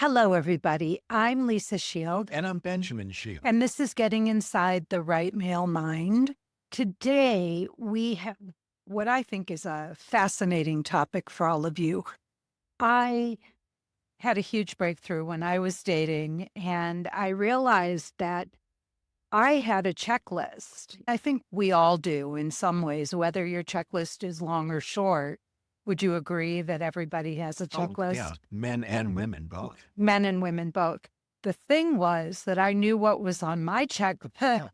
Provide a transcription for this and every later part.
Hello, everybody. I'm Lisa Shield, And I'm Benjamin Shield. and this is Getting Inside the Right Male Mind. Today, we have what I think is a fascinating topic for all of you. I had a huge breakthrough when I was dating, and I realized that I had a checklist. I think we all do in some ways, whether your checklist is long or short. Would you agree that everybody has a Oh, yeah, checklist? men and women both. Men and women both. The thing was that I knew what was on my checklist,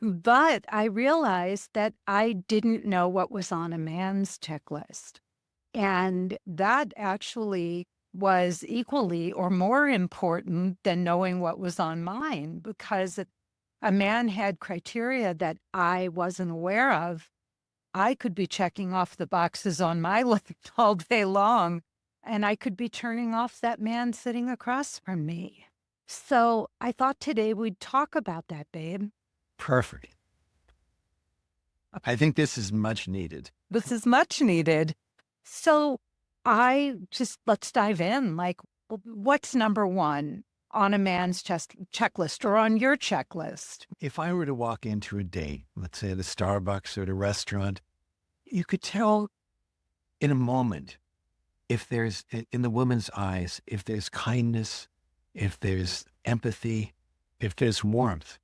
but I realized that I didn't know what was on a man's checklist. And that actually was equally or more important than knowing what was on mine because a man had criteria that I wasn't aware of. I could be checking off the boxes on my list all day long, and I could be turning off that man sitting across from me. So I thought today we'd talk about that, babe. Perfect. I think this is much needed. This is much needed. So let's dive in. Like, what's number one on a man's checklist or on your checklist? If I were to walk into a date, let's say at a Starbucks or at a restaurant, you could tell in a moment if there's, in the woman's eyes, if there's kindness, if there's empathy, if there's warmth.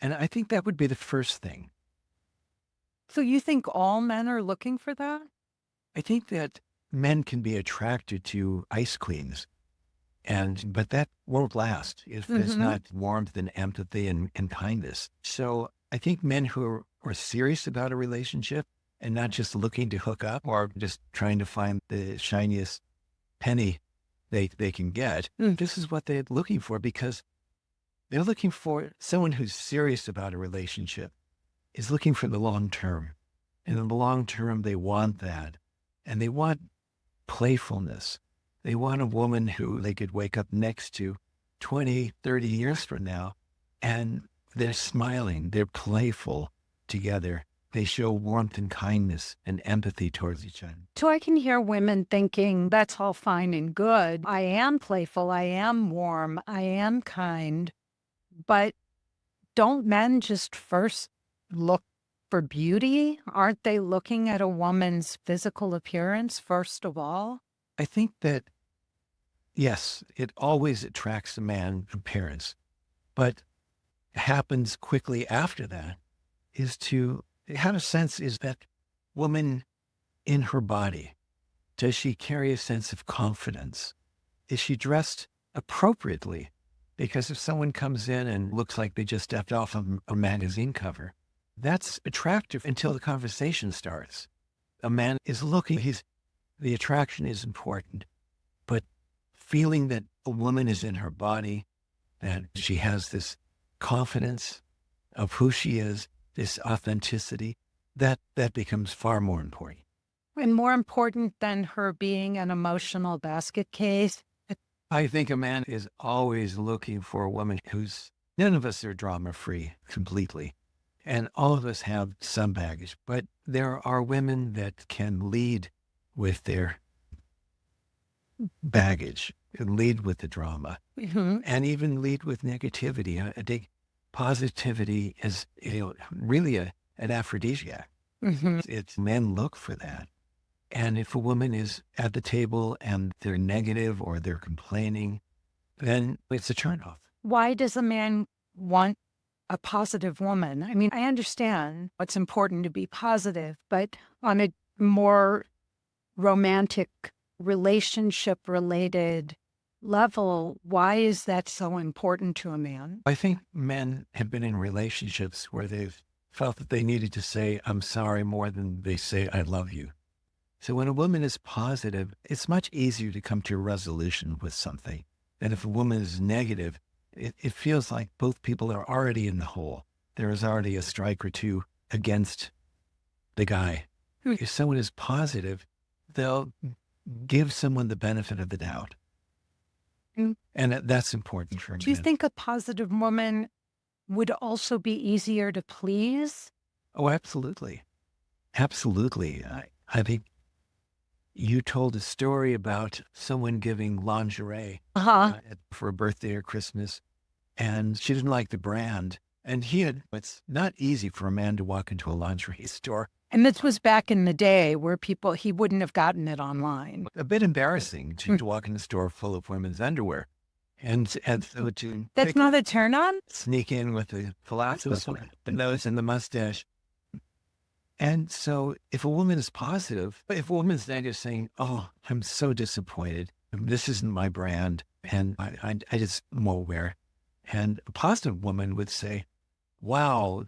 And I think that would be the first thing. So you think all men are looking for that? I think that men can be attracted to ice queens, but that won't last if there's not warmth and empathy and kindness. So I think men who are serious about a relationship and not just looking to hook up or just trying to find the shiniest penny they can get, this is what they're looking for, because they're looking for someone who's serious about a relationship is looking for the long term. And in the long term, they want that. And they want playfulness. They want a woman who they could wake up next to 20, 30 years from now, and they're smiling, they're playful together. They show warmth and kindness and empathy towards each other. So I can hear women thinking, that's all fine and good. I am playful. I am warm. I am kind. But don't men just first look for beauty? Aren't they looking at a woman's physical appearance first of all? I think that, yes, it always attracts a man's appearance, but happens quickly after that is to have a sense, is that woman in her body? Does she carry a sense of confidence? Is she dressed appropriately? Because if someone comes in and looks like they just stepped off a magazine cover, that's attractive until the conversation starts. A man is looking, the attraction is important, but feeling that a woman is in her body, that she has this confidence of who she is, this authenticity, that becomes far more important. And more important than her being an emotional basket case. I think a man is always looking for a woman none of us are drama free completely. And all of us have some baggage, but there are women that can lead with their baggage, and lead with the drama, and even lead with negativity. I think positivity is, really an aphrodisiac. It's men look for that. And if a woman is at the table and they're negative or they're complaining, then it's a turnoff. Why does a man want a positive woman? I mean, I understand it's important to be positive, but on a more romantic, relationship related level, why is that so important to a man? I think men have been in relationships where they've felt that they needed to say, I'm sorry, more than they say, I love you. So when a woman is positive, it's much easier to come to a resolution with something than if a woman is negative. It feels like both people are already in the hole. There is already a strike or two against the guy. If someone is positive, they'll give someone the benefit of the doubt. And that's important for men. Do you think a positive woman would also be easier to please? Oh, absolutely. Absolutely. I think you told a story about someone giving lingerie Uh-huh. for a birthday or Christmas, and she didn't like the brand. And it's not easy for a man to walk into a lingerie store. And this was back in the day where he wouldn't have gotten it online. A bit embarrassing to, Mm. to walk in a store full of women's underwear. And so to That's not a turn on? sneak in with the philosophy, the nose and the mustache. And so if a woman is positive, if a woman's then just saying, oh, I'm so disappointed. This isn't my brand. And I just won't wear it. And a positive woman would say, wow,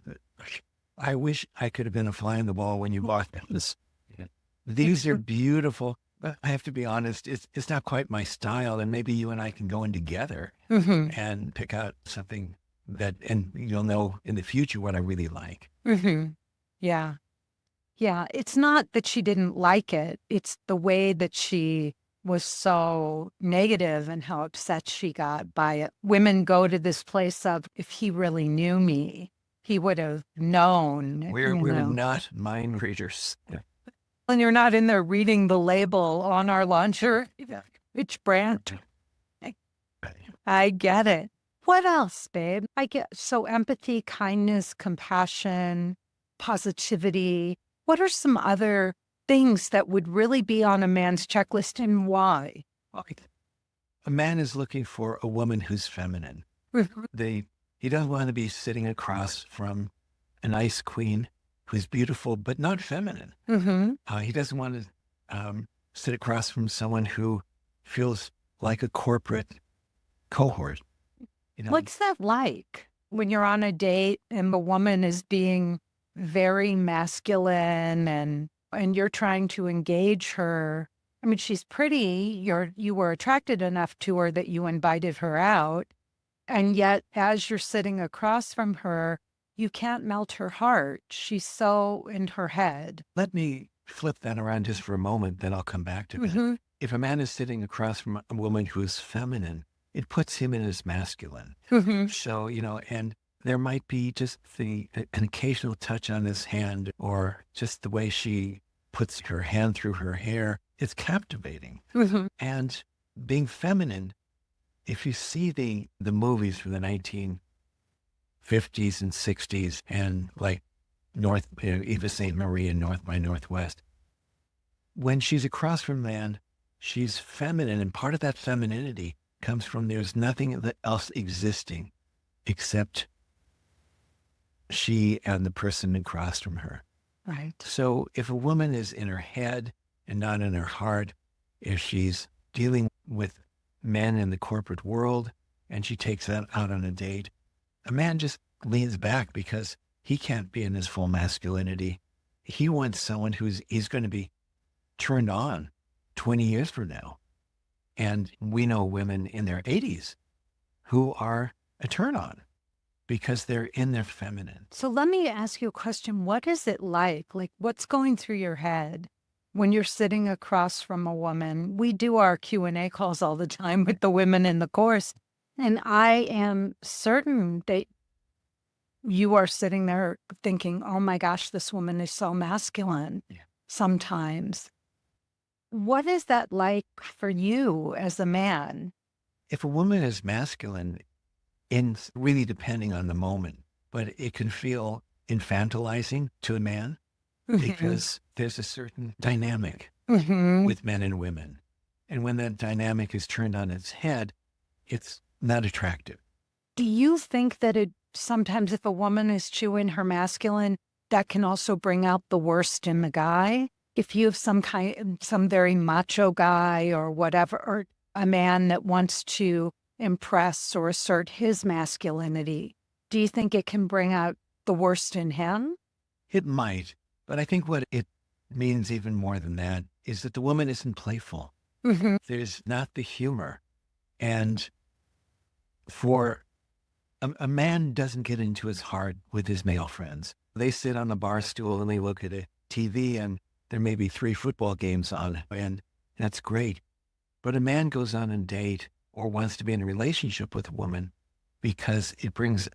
I wish I could have been a fly on the wall when you bought this. These are beautiful. But I have to be honest, it's not quite my style. And maybe you and I can go in together Hmm. and pick out something and you'll know in the future what I really like. Hmm. Yeah. Yeah. It's not that she didn't like it. It's the way that she was so negative and how upset she got by it. Women go to this place of, if he really knew me, he would have known, We're not mind readers. And you're not in there reading the label on our launcher. Yeah. Which brand? I get it. What else, babe? I get so empathy, kindness, compassion, positivity. What are some other things that would really be on a man's checklist and why? A man is looking for a woman who's feminine. He doesn't want to be sitting across from an ice queen who's beautiful but not feminine. Mm-hmm. He doesn't want to sit across from someone who feels like a corporate cohort. What's that like when you're on a date and the woman is being very masculine and you're trying to engage her? I mean, she's pretty. You were attracted enough to her that you invited her out. And yet, as you're sitting across from her, you can't melt her heart. She's so in her head. Let me flip that around just for a moment, then I'll come back to it. Mm-hmm. If a man is sitting across from a woman who's feminine, it puts him in as masculine. Mm-hmm. So, and there might be just an occasional touch on his hand or just the way she puts her hand through her hair. It's captivating. Mm-hmm. And being feminine, if you see the movies from the 1950s and 60s and like Eva St. Marie and North by Northwest, when she's across from man, she's feminine. And part of that femininity comes from there's nothing else existing except she and the person across from her. Right. So if a woman is in her head and not in her heart, if she's dealing with men in the corporate world and she takes that out on a date, a man just leans back because he can't be in his full masculinity. He wants someone he's going to be turned on 20 years from now. And we know women in their 80s who are a turn on because they're in their feminine. So let me ask you a question. What is it like? Like, what's going through your head when you're sitting across from a woman? We do our Q&A calls all the time with the women in the course. And I am certain that you are sitting there thinking, oh my gosh, this woman is so masculine sometimes. What is that like for you as a man? If a woman is masculine, really depending on the moment, but it can feel infantilizing to a man because there's a certain dynamic with men and women. And when that dynamic is turned on its head, it's not attractive. Do you think that sometimes if a woman is chewing her masculine, that can also bring out the worst in the guy? If you have some very macho guy or whatever, or a man that wants to impress or assert his masculinity, do you think it can bring out the worst in him? It might, but I think what it means even more than that is that the woman isn't playful. Mm-hmm. There's not the humor. And for a man doesn't get into his heart with his male friends. They sit on a bar stool and they look at a TV and there may be 3 football games on, and that's great. But a man goes on a date or wants to be in a relationship with a woman because it brings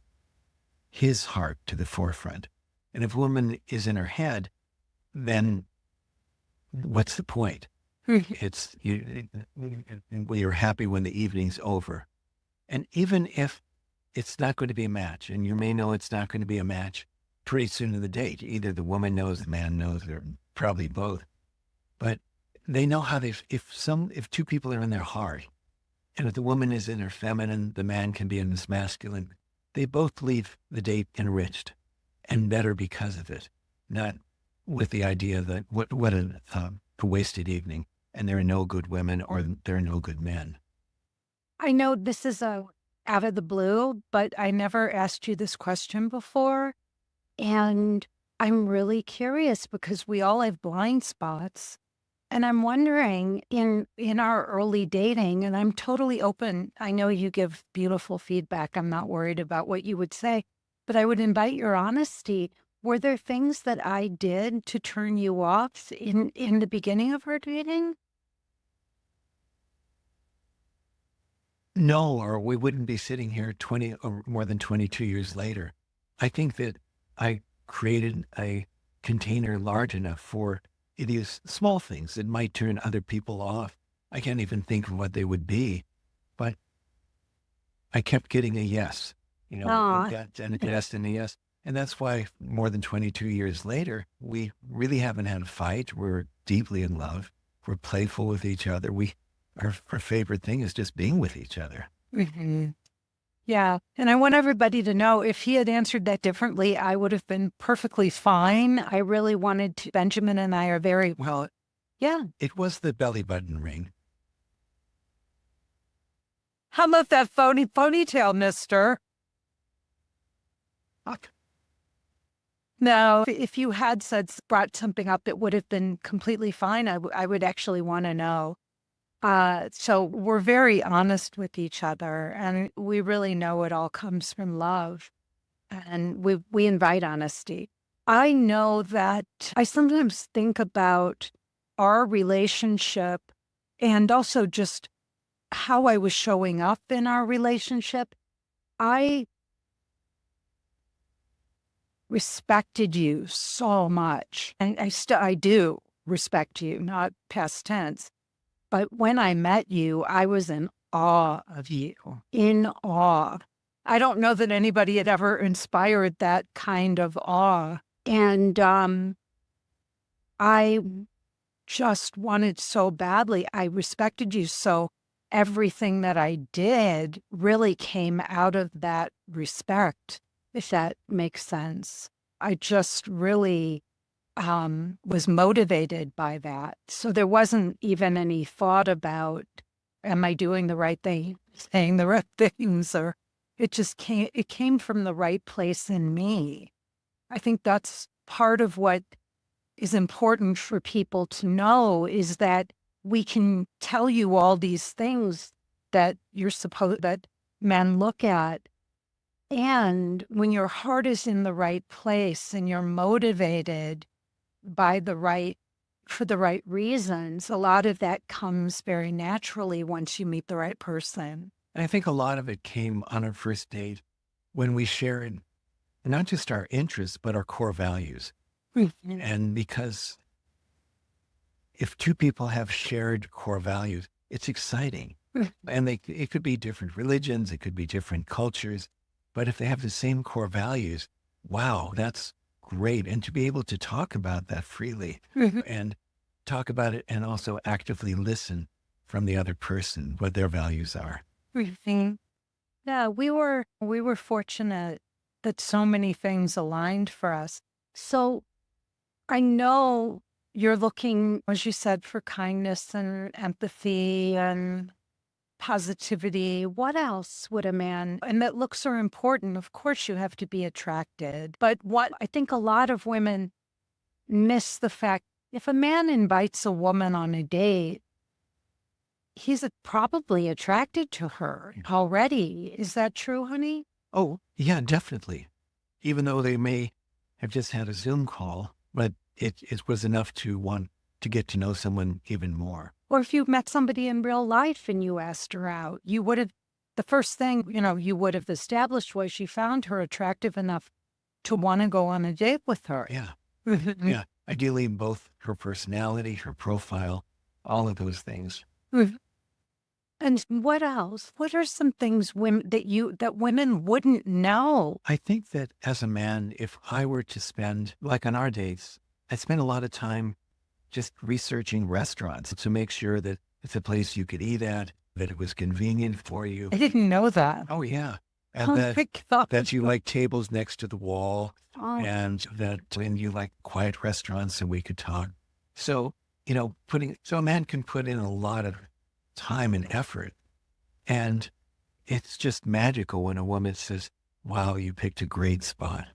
his heart to the forefront. And if a woman is in her head, then what's the point? It's you're happy when the evening's over. And even if it's not going to be a match, and you may know it's not going to be a match pretty soon in the date, either the woman knows, the man knows, or probably both. But they know how if two people are in their heart, and if the woman is in her feminine, the man can be in his masculine, they both leave the date enriched and better because of it, not with the idea that what a wasted evening, and there are no good women or there are no good men. I know this is a out of the blue, but I never asked you this question before. And I'm really curious because we all have blind spots. And I'm wondering in our early dating, and I'm totally open. I know you give beautiful feedback. I'm not worried about what you would say, but I would invite your honesty. Were there things that I did to turn you off in the beginning of our dating? No, or we wouldn't be sitting here 20 or more than 22 years later. I think that I created a container large enough for these small things that might turn other people off. I can't even think of what they would be, but I kept getting a yes. I Aw. got a yes and a yes. And that's why more than 22 years later, we really haven't had a fight. We're deeply in love. We're playful with each other. Our favorite thing is just being with each other. Mhm. Yeah. And I want everybody to know if he had answered that differently, I would have been perfectly fine. I really wanted to. Benjamin and I are very, Well, yeah. it was the belly button ring. How about that phony ponytail, mister? Fuck. No, if you had brought something up, it would have been completely fine. I would actually want to know. So we're very honest with each other, and we really know it all comes from love, and we invite honesty. I know that I sometimes think about our relationship and also just how I was showing up in our relationship. I respected you so much, and I do respect you, not past tense. But when I met you, I was in awe of you, in awe. I don't know that anybody had ever inspired that kind of awe. And I just wanted so badly. I respected you. So everything that I did really came out of that respect, if that makes sense. I just really was motivated by that. So there wasn't even any thought about, am I doing the right thing, saying the right things, or it came from the right place in me. I think that's part of what is important for people to know is that we can tell you all these things that that men look at. And when your heart is in the right place and you're motivated by for the right reasons, a lot of that comes very naturally once you meet the right person. And I think a lot of it came on our first date when we shared not just our interests, but our core values. Mhm. And because if two people have shared core values, it's exciting. And it could be different religions, it could be different cultures, but if they have the same core values, wow, that's great. And to be able to talk about that freely and talk about it and also actively listen from the other person, what their values are. Mhm. Yeah, we were fortunate that so many things aligned for us. So I know you're looking, as you said, for kindness and empathy and positivity. What else would a man, and that looks are important. Of course, you have to be attracted. But what I think a lot of women miss the fact if a man invites a woman on a date, he's probably attracted to her already. Is that true, honey? Oh, yeah, definitely. Even though they may have just had a Zoom call, but it was enough to want to get to know someone even more. Or if you met somebody in real life and you asked her out, you would have, the first thing, you would have established was you found her attractive enough to want to go on a date with her. Yeah. Yeah. Ideally, both her personality, her profile, all of those things. Mhm. And what else? What are some things that women wouldn't know? I think that as a man, if I were to spend, like on our dates, I spend a lot of time just researching restaurants to make sure that it's a place you could eat at, that it was convenient for you. I didn't know that. Oh, yeah. And Oh my God. that you like tables next to the wall Oh, and that when you like quiet restaurants and we could talk. So, you know, so a man can put in a lot of time and effort. And it's just magical when a woman says, wow, you picked a great spot.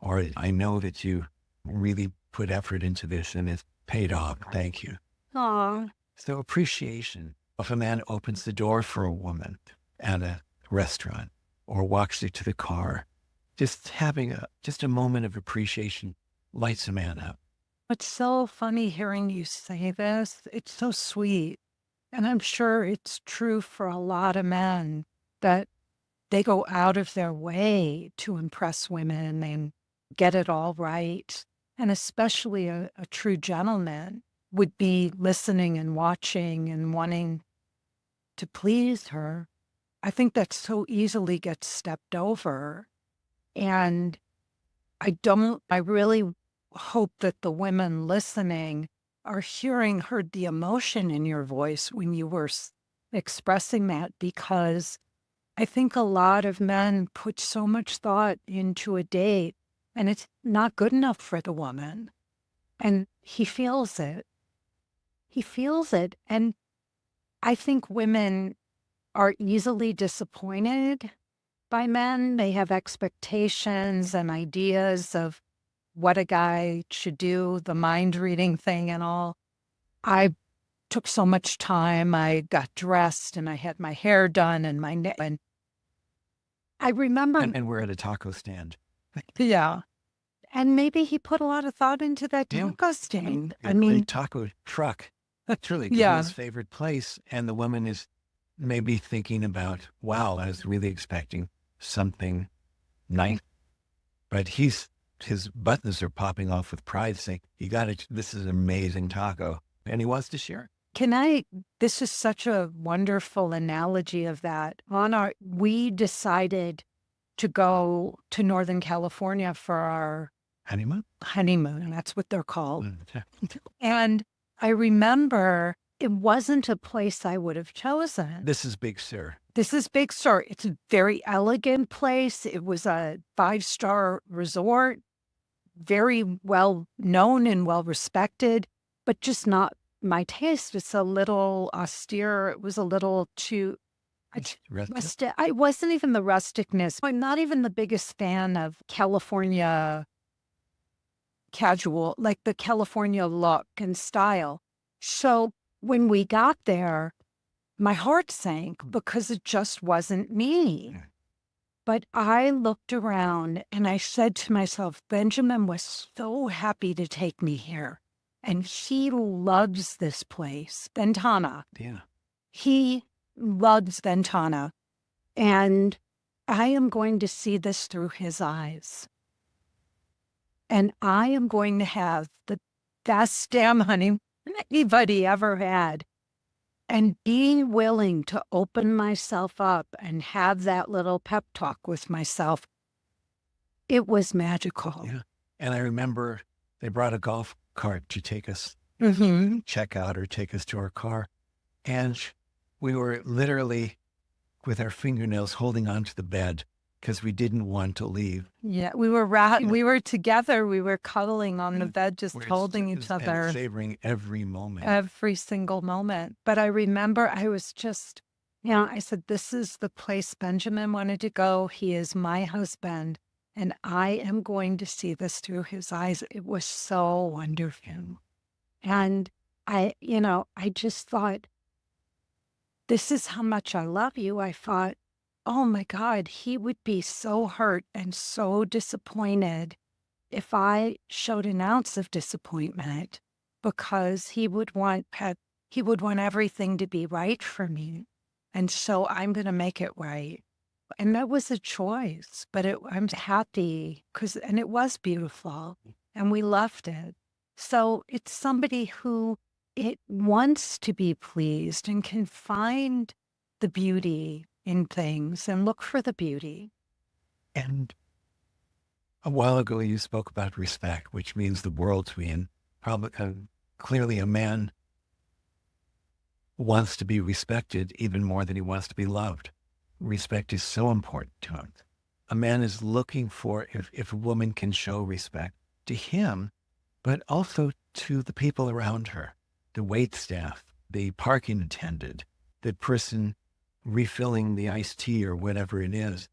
Or I know that you really put effort into this and it's paid off. Thank you. aw. So appreciation. If a man opens the door for a woman at a restaurant or walks her to the car, just having just a moment of appreciation lights a man up. It's so funny hearing you say this. It's so sweet. And I'm sure it's true for a lot of men that they go out of their way to impress women and get it all right. And especially a true gentleman would be listening and watching and wanting to please her. I think that so easily gets stepped over. And I really hope that the women listening are heard the emotion in your voice when you were expressing that, because I think a lot of men put so much thought into a date and it's not good enough for the woman. And he feels it. He feels it. And I think women are easily disappointed by men. They have expectations and ideas of what a guy should do, the mind reading thing and all. I took so much time. I got dressed and I had my hair done and and I remember, And we're at a taco stand. yeah. And maybe he put a lot of thought into that Yeah. taco stand. I A mean, taco truck. Truly, yeah, his favorite place. And the woman is maybe thinking about, wow, I was really expecting something nice. But his buttons are popping off with pride saying, you got it. This is an amazing taco. And he wants to share it. this is such a wonderful analogy of that. We decided to go to Northern California for our Honeymoon? honeymoon. That's what they're called. Yeah. And I remember it wasn't a place I would have chosen. This is Big Sur. This is Big Sur. It's a very elegant place. It was a 5-star resort, very well known and well respected, but just not my taste. It's a little austere. It was a little too Rustic? I wasn't even the rusticness. I'm not even the biggest fan of California casual, like the California look and style. So when we got there, my heart sank because it just wasn't me. Yeah. But I looked around and I said to myself, Benjamin was so happy to take me here. And he loves this place, Ventana. Yeah. He loves Ventana. And I am going to see this through his eyes. And I am going to have the best damn honeymoon anybody ever had. And being willing to open myself up and have that little pep talk with myself, it was magical. Yeah. And I remember they brought a golf cart to take us check out or take us to our car. And we were literally with our fingernails holding onto the bed because we didn't want to leave. Yeah, we were together. We were cuddling on the bed, just holding each other. And savoring every moment. Every single moment. But I remember I was just, I said, this is the place Benjamin wanted to go. He is my husband, and I am going to see this through his eyes. It was so wonderful. And I just thought, this is how much I love you. I thought, oh my God, he would be so hurt and so disappointed if I showed an ounce of disappointment, because he would want everything to be right for me. And so I'm going to make it right. And that was a choice, but I'm happy and it was beautiful and we loved it. So it's somebody who it wants to be pleased and can find the beauty in things and look for the beauty. And a while ago, you spoke about respect, which means the world to me. And probably, clearly, a man wants to be respected even more than he wants to be loved. Respect is so important to him. A man is looking for if a woman can show respect to him, but also to the people around her, the wait staff, the parking attendant, the person refilling the iced tea or whatever it is.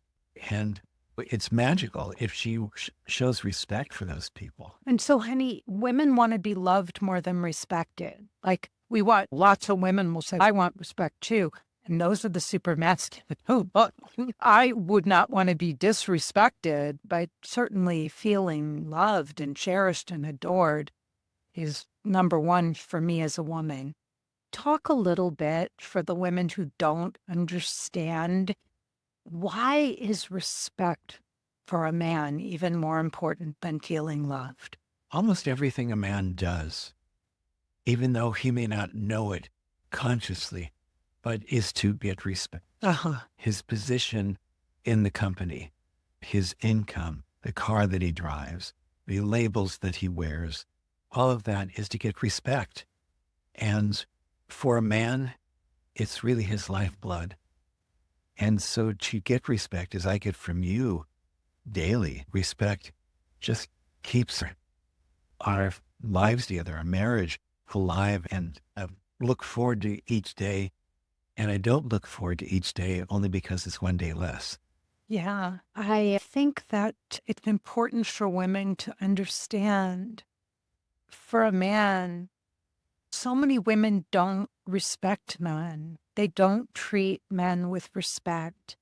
And it's magical if she shows respect for those people. And so, honey, women want to be loved more than respected. Like we want lots of women will say, I want respect too. And those are the super masculine. Oh, but I would not want to be disrespected, but certainly feeling loved and cherished and adored is number one for me as a woman. Talk a little bit for the women who don't understand, why is respect for a man even more important than feeling loved? Almost everything a man does, even though he may not know it consciously, but is to get respect. His position in the company, his income, the car that he drives, the labels that he wears, all of that is to get respect. And for a man, it's really his lifeblood. And so to get respect, as I get from you daily, respect just keeps our lives together, our marriage alive. And I look forward to each day. And I don't look forward to each day only because it's one day less. Yeah, I think that it's important for women to understand. For a man, so many women don't respect men. They don't treat men with respect.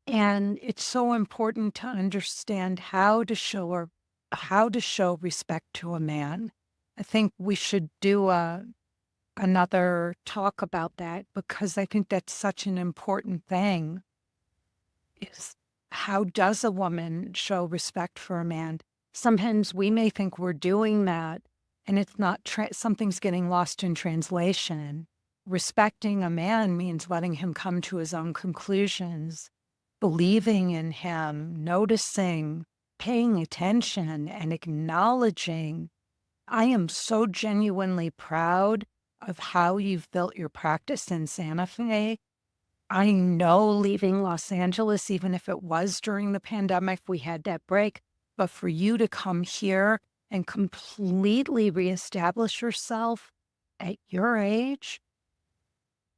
And it's so important to understand how to show respect to a man. I think we should do another talk about that because I think that's such an important thing. Is how does a woman show respect for a man? Sometimes we may think we're doing that and it's not, something's getting lost in translation. Respecting a man means letting him come to his own conclusions, believing in him, noticing, paying attention, and acknowledging. I am so genuinely proud of how you've built your practice in Santa Fe. I know leaving Los Angeles, even if it was during the pandemic, we had that break, but for you to come here and completely reestablish yourself at your age,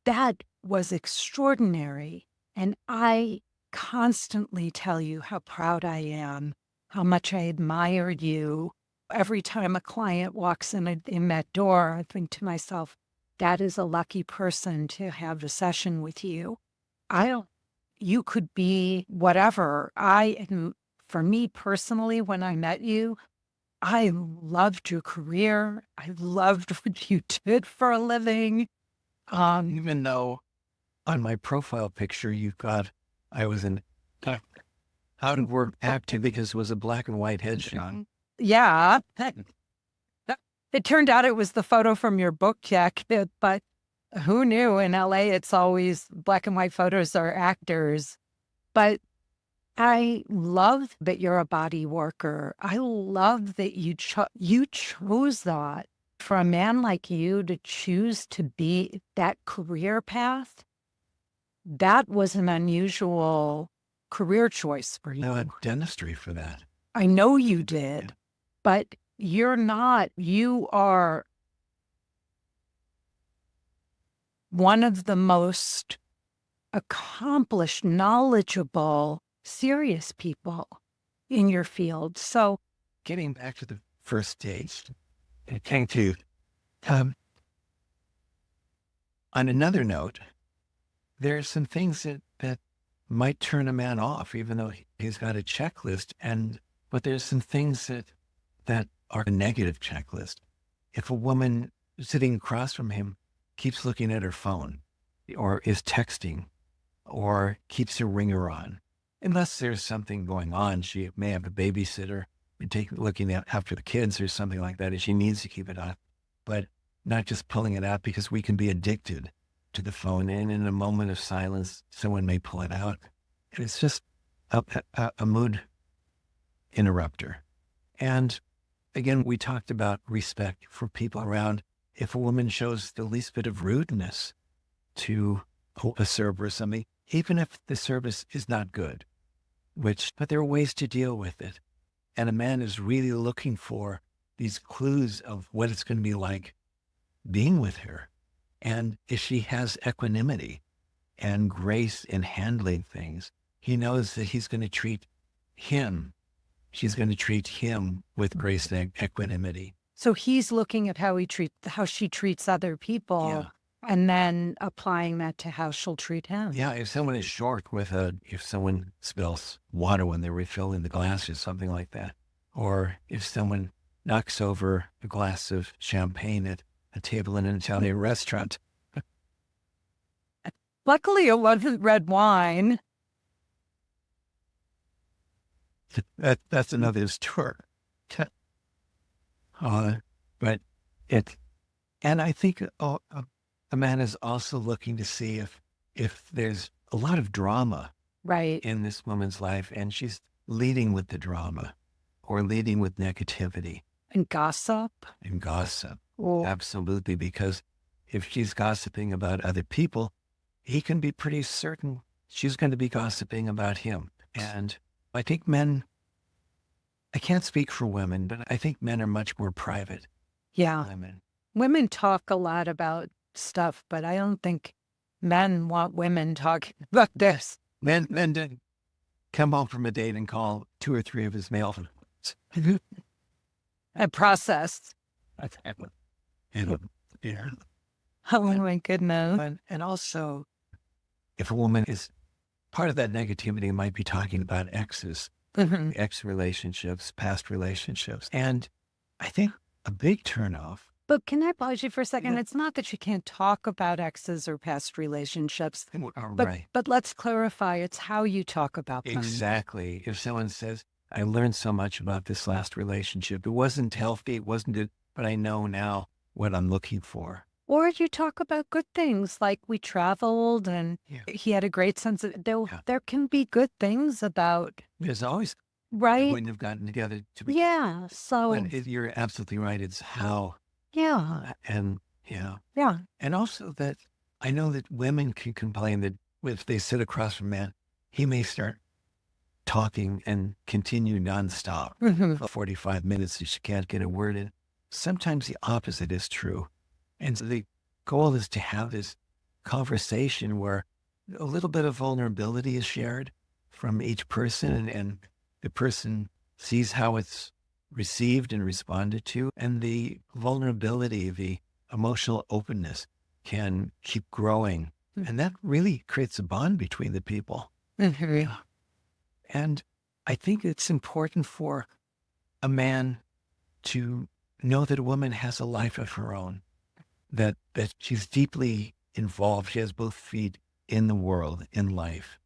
that was extraordinary. And I constantly tell you how proud I am, how much I admire you. Every time a client walks in that door, I think to myself, that is a lucky person to have a session with you. You could be whatever. For me personally, when I met you, I loved your career. I loved what you did for a living. Even though on my profile picture, you've got, I was in out of work active because it was a black and white headshot. Yeah. It turned out it was the photo from your book jacket, but who knew? In LA, it's always black and white photos are actors. But I love that you're a body worker. I love that you chose that. For a man like you to choose to be that career path, that was an unusual career choice for you. I had dentistry for that. I know you did, but you're not. You are one of the most accomplished, knowledgeable, serious people in your field. So getting back to the first date, it came to, on another note, there are some things that might turn a man off, even though he's got a checklist. But there's some things that are a negative checklist. If a woman sitting across from him keeps looking at her phone or is texting or keeps her ringer on, unless there's something going on, she may have a babysitter and looking after the kids or something like that, and she needs to keep it on. But not just pulling it out, because we can be addicted to the phone. And in a moment of silence, someone may pull it out. And it's just a mood interrupter. And again, we talked about respect for people around. If a woman shows the least bit of rudeness to a server or something, even if the service is not good, but there are ways to deal with it. And a man is really looking for these clues of what it's going to be like being with her. And if she has equanimity and grace in handling things, he knows that he's going to treat him. She's going to treat him with grace and equanimity. So he's looking at how she treats other people, Yeah. and then applying that to how she'll treat him. Yeah. If someone is short if someone spills water when they're refilling the glasses, something like that, or if someone knocks over a glass of champagne at a table in an Italian restaurant. Luckily, it wasn't red wine. That's another story. But and I think a man is also looking to see if there's a lot of drama Right. in this woman's life, and she's leading with the drama or leading with negativity And gossip. and gossip. Oh, Absolutely, because if she's gossiping about other people, he can be pretty certain she's going to be gossiping about him. And I think I can't speak for women, but I think men are much more private yeah. than women. Women talk a lot about stuff, but I don't think men want women talking about this. Men didn't come home from a date and call 2 or 3 of his male friends. And process. That's happened. Yeah. Oh my goodness. And also, if a woman is part of that negativity, might be talking about exes, Mhm. ex relationships, past relationships. And I think a big turnoff. But can I pause you for a second? Yeah. It's not that you can't talk about exes or past relationships, but Right. but let's clarify. It's how you talk about them. Exactly. If someone says, I learned so much about this last relationship, it wasn't healthy, it wasn't good, but I know now what I'm looking for. Or you talk about good things, like we traveled and Yeah. he had a great sense of there. Yeah. There can be good things about, There's always, I right? wouldn't have gotten together to be. Yeah. So But you're absolutely right. It's how, yeah, and yeah, and also that I know that women can complain that if they sit across from a man, he may start talking and continue nonstop Mhm. for 45 minutes and she can't get a word in. Sometimes the opposite is true. And so the goal is to have this conversation where a little bit of vulnerability is shared from each person, and the person sees how it's received and responded to. And the vulnerability, the emotional openness can keep growing. Mm. And that really creates a bond between the people. Mhm. And I think it's important for a man to know that a woman has a life of her own, that she's deeply involved. She has both feet in the world, in life.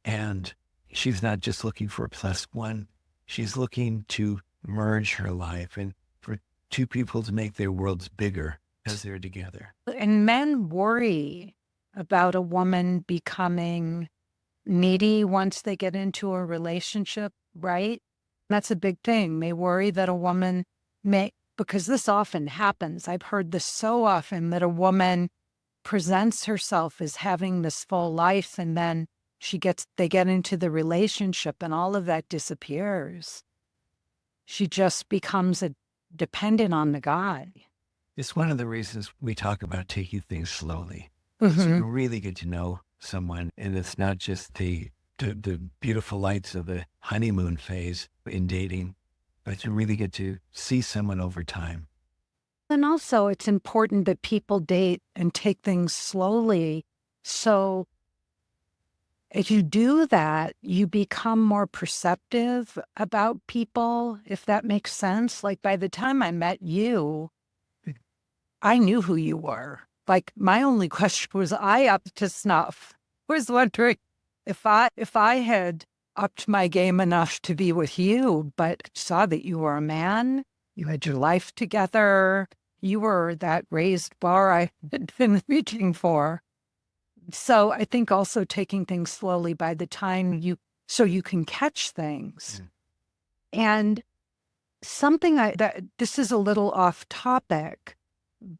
And she's not just looking for a plus one. She's looking to merge her life and for two people to make their worlds bigger as they're together. And men worry about a woman becoming needy once they get into a relationship, right? That's a big thing. They worry that a woman because this often happens. I've heard this so often, that a woman presents herself as having this full life, and then they get into the relationship and all of that disappears. She just becomes dependent on the guy. It's one of the reasons we talk about taking things slowly. So you really get to know someone, and it's not just the beautiful lights of the honeymoon phase in dating, but you really get to see someone over time. And also, it's important that people date and take things slowly. So if you do that, you become more perceptive about people, if that makes sense. Like by the time I met you, I knew who you were. Like my only question was, I up to snuff? Was wondering if I had upped my game enough to be with you, but saw that you were a man, you had your life together, You were that raised bar I had been reaching for. So I think also taking things slowly by the time so you can catch things. Mm. And something that this is a little off topic,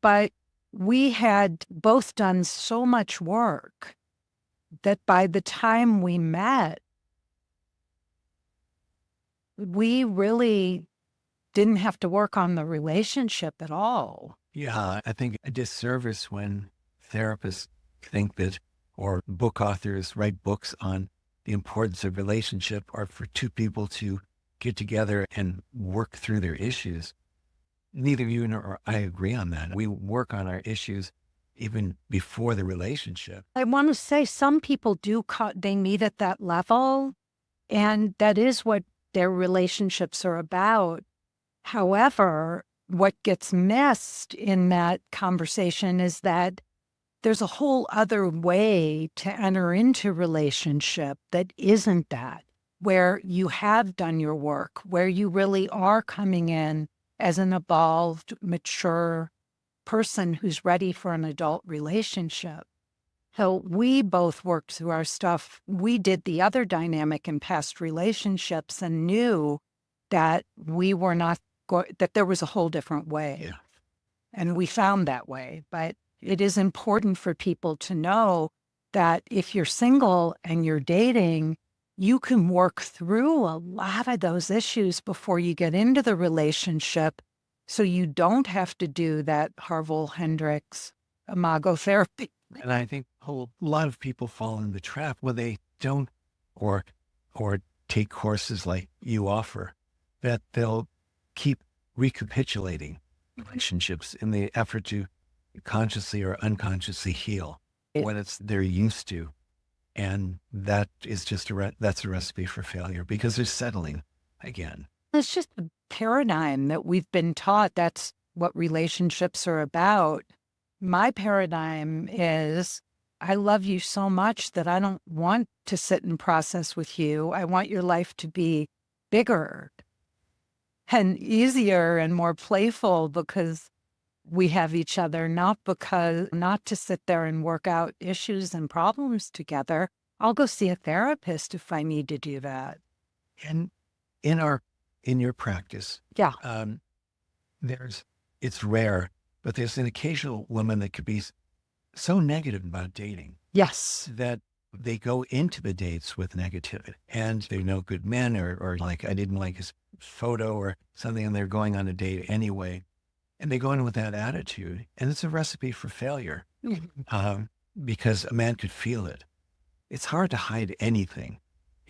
but we had both done so much work that by the time we met, we really didn't have to work on the relationship at all. Yeah, I think a disservice when therapists think that, or book authors write books on the importance of relationship or for two people to get together and work through their issues. Neither you nor I agree on that. We work on our issues even before the relationship. I want to say some people they meet at that level, and that is what their relationships are about. However, what gets missed in that conversation is that there's a whole other way to enter into relationship that isn't that, where you have done your work, where you really are coming in as an evolved, mature person who's ready for an adult relationship. So we both worked through our stuff. We did the other dynamic in past relationships and knew that we were not that there was a whole different way. Yeah. And we found that way. But it is important for people to know that if you're single and you're dating, you can work through a lot of those issues before you get into the relationship. So you don't have to do that Harville Hendricks imago therapy. And I think a lot of people fall in the trap where they don't or or take courses like you offer, that they'll keep recapitulating relationships in the effort to consciously or unconsciously heal what it's they're used to. And that is just that's a recipe for failure because they're settling again. It's just a paradigm that we've been taught that's what relationships are about. My paradigm is I love you so much that I don't want to sit and process with you. I want your life to be bigger and easier and more playful because we have each other, not to sit there and work out issues and problems together. I'll go see a therapist if I need to do that. And in your practice, Yeah. It's rare, but there's an occasional woman that could be so negative about dating Yes. that they go into the dates with negativity and they're no good men or like, I didn't like his photo or something, and they're going on a date anyway. And they go in with that attitude, and it's a recipe for failure because a man could feel it. It's hard to hide anything,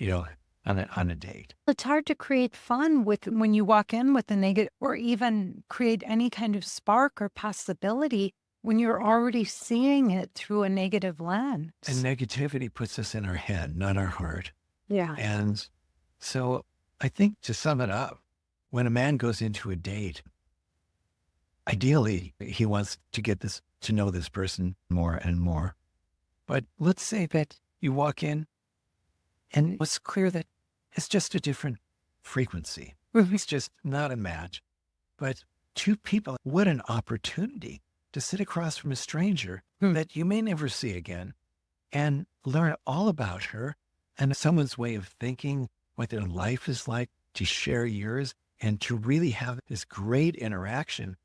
on a date. It's hard to create fun when you walk in with a negative, or even create any kind of spark or possibility when you're already seeing it through a negative lens. And negativity puts us in our head, not our heart. Yeah. And so I think, to sum it up, when a man goes into a date, ideally he wants to to know this person more and more. But let's say that you walk in and it's clear that it's just a different frequency. It's just not a match. But two people, what an opportunity to sit across from a stranger that you may never see again and learn all about her and someone's way of thinking, what their life is like, to share yours and to really have this great interaction.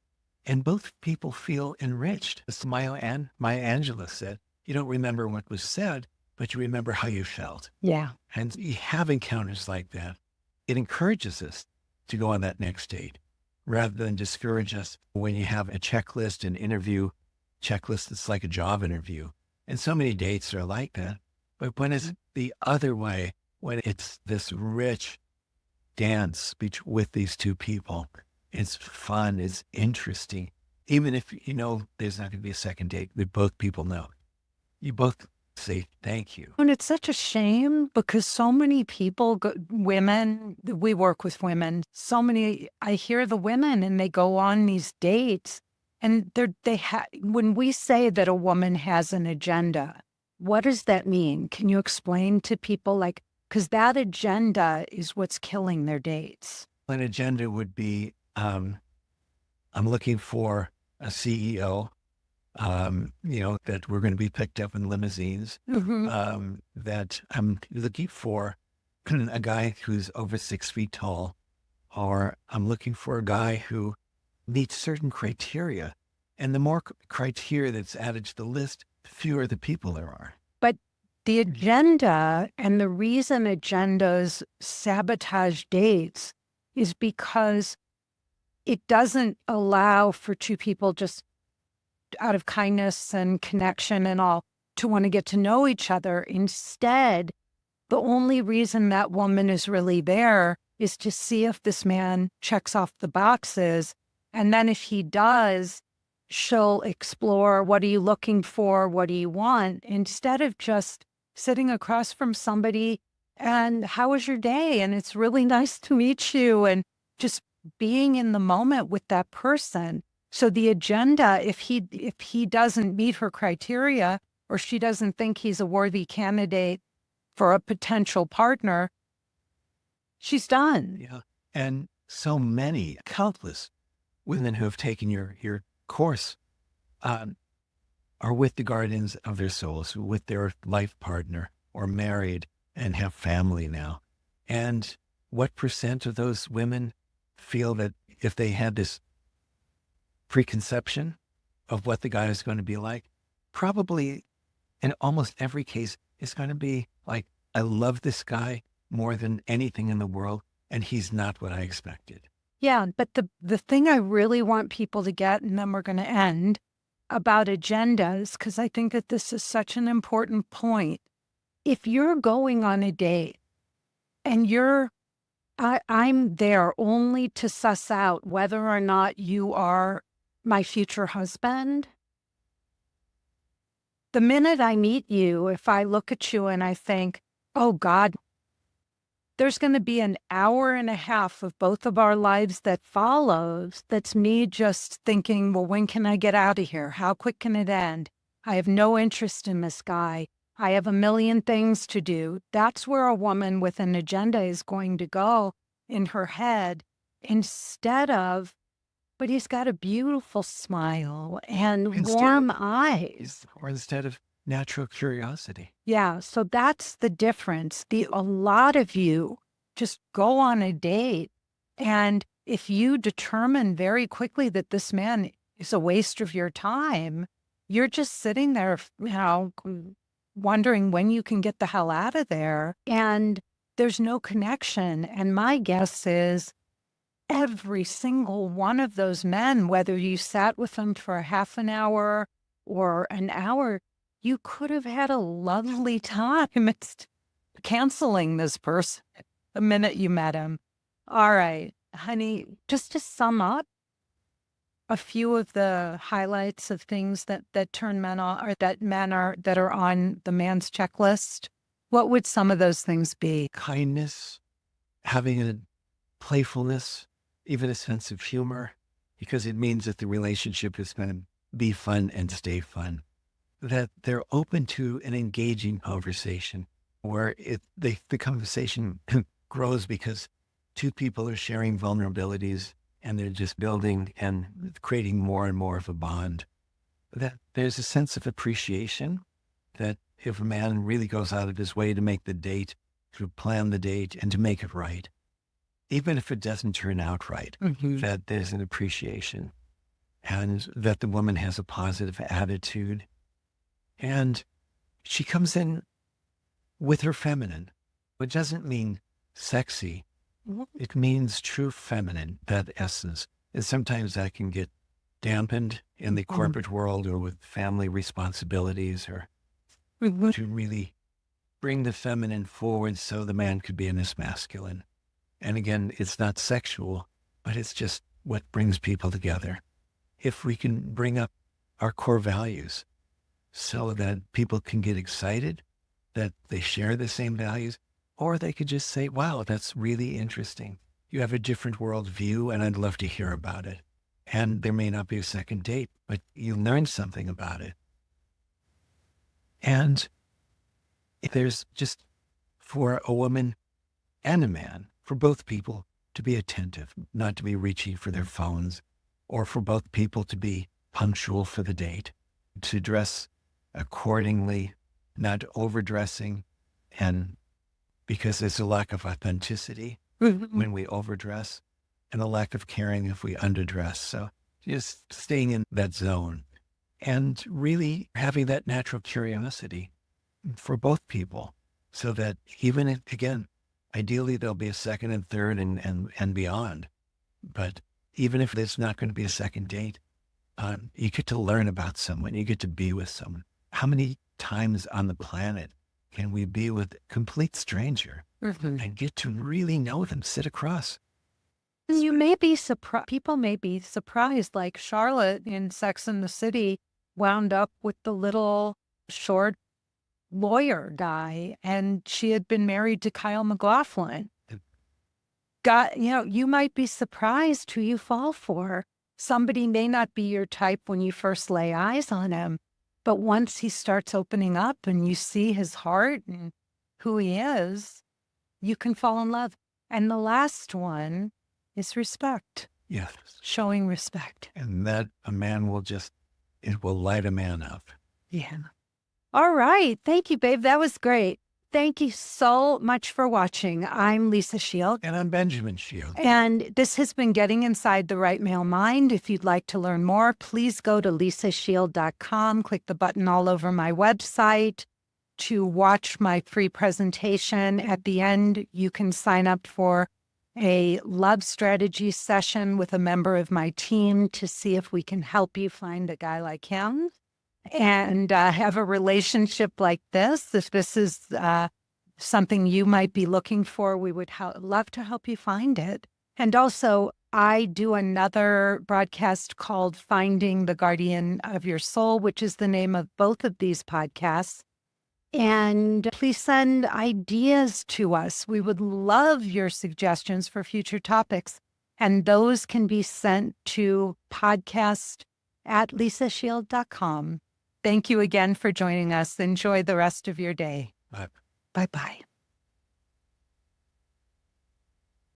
And both people feel enriched. As Maya Angelou said, you don't remember what was said, but you remember how you felt. Yeah. And you have encounters like that. It encourages us to go on that next date rather than discourage us when you have a checklist, an interview checklist that's like a job interview. And so many dates are like that. But when it's the other way, when it's this rich dance with these two people, it's fun, it's interesting. Even if there's not going to be a second date, that both people know. You both say thank you. And it's such a shame because so many people, women, we work with women, I hear the women and they go on these dates and when we say that a woman has an agenda, what does that mean? Can you explain to people because that agenda is what's killing their dates. An agenda would be, I'm looking for a CEO, that we're going to be picked up in limousines, Mhm. that I'm looking for a guy who's over 6 feet tall, or I'm looking for a guy who meets certain criteria. And the more criteria that's added to the list, the fewer the people there are. But the agenda and the reason agendas sabotage dates is because it doesn't allow for two people just out of kindness and connection and all to want to get to know each other. Instead, the only reason that woman is really there is to see if this man checks off the boxes. And then if he does, she'll explore, what are you looking for? What do you want? Instead of just sitting across from somebody and how was your day? And it's really nice to meet you. And just being in the moment with that person. So the agenda, if he doesn't meet her criteria or she doesn't think he's a worthy candidate for a potential partner, she's done. Yeah. And so many, countless women who have taken your course, um, are with the guardians of their souls, with their life partner, or married and have family now. And what percent of those women feel that if they had this preconception of what the guy is going to be like, probably in almost every case, it's going to be like, I love this guy more than anything in the world, and he's not what I expected. Yeah, but the thing I really want people to get, and then we're going to end, about agendas, because I think that this is such an important point. If you're going on a date and I'm there only to suss out whether or not you are my future husband. The minute I meet you, if I look at you and I think, oh God, there's going to be an hour and a half of both of our lives that follows. That's me just thinking, well, when can I get out of here? How quick can it end? I have no interest in this guy. I have a million things to do. That's where a woman with an agenda is going to go in her head instead of, but he's got a beautiful smile and Instead of, warm eyes. or instead of natural curiosity. Yeah, so that's the difference. A lot of you just go on a date, and if you determine very quickly that this man is a waste of your time, you're just sitting there, wondering when you can get the hell out of there, and there's no connection. And my guess is every single one of those men, whether you sat with them for a half an hour or an hour, you could have had a lovely time. It's canceling this person the minute you met him. All right, honey, just to sum up a few of the highlights of things that turn men on, or that are on the man's checklist, what would some of those things be? Kindness, having a playfulness, even a sense of humor, because it means that the relationship is going to be fun and stay fun. That they're open to an engaging conversation where the conversation grows because two people are sharing vulnerabilities and they're just building and creating more and more of a bond. That there's a sense of appreciation, that if a man really goes out of his way to make the date, to plan the date and to make it right, even if it doesn't turn out right, that there's an appreciation, and that the woman has a positive attitude. And she comes in with her feminine, which doesn't mean sexy. It means true feminine, that essence. And sometimes that can get dampened in the corporate world or with family responsibilities, or to really bring the feminine forward so the man could be in his masculine. And again, it's not sexual, but it's just what brings people together. If we can bring up our core values so that people can get excited that they share the same values, or they could just say, wow, that's really interesting. You have a different worldview and I'd love to hear about it. And there may not be a second date, but you learn something about it. And there's just, for a woman and a man, for both people to be attentive, not to be reaching for their phones, or for both people to be punctual for the date, to dress accordingly, not overdressing. And because there's a lack of authenticity Mhm. when we overdress and a lack of caring if we underdress. So just staying in that zone and really having that natural curiosity for both people so that even if, again, ideally there'll be a second and third and beyond. But even if there's not going to be a second date, you get to learn about someone. You get to be with someone. How many times on the planet can we be with a complete stranger Mhm. and get to really know them, sit across? And you may be surprised. People may be surprised, like Charlotte in Sex and the City wound up with the little short lawyer guy, and she had been married to Kyle MacLachlan. You might be surprised who you fall for. Somebody may not be your type when you first lay eyes on him, but once he starts opening up and you see his heart and who he is, you can fall in love. And the last one is respect, Yes. showing respect. And that a man will just, it will light a man up. Yeah. All right. Thank you, babe. That was great. Thank you so much for watching. I'm Lisa Shield. And I'm Benjamin Shield. And this has been Getting Inside the Right Male Mind. If you'd like to learn more, please go to lisashield.com. Click the button all over my website to watch my free presentation. At the end, you can sign up for a love strategy session with a member of my team to see if we can help you find a guy like him and have a relationship like this. If this is something you might be looking for, we would love to help you find it. And also, I do another broadcast called Finding the Guardian of Your Soul, which is the name of both of these podcasts. And please send ideas to us. We would love your suggestions for future topics. And those can be sent to podcast@lisashield.com. Thank you again for joining us. Enjoy the rest of your day. Bye. Bye-bye.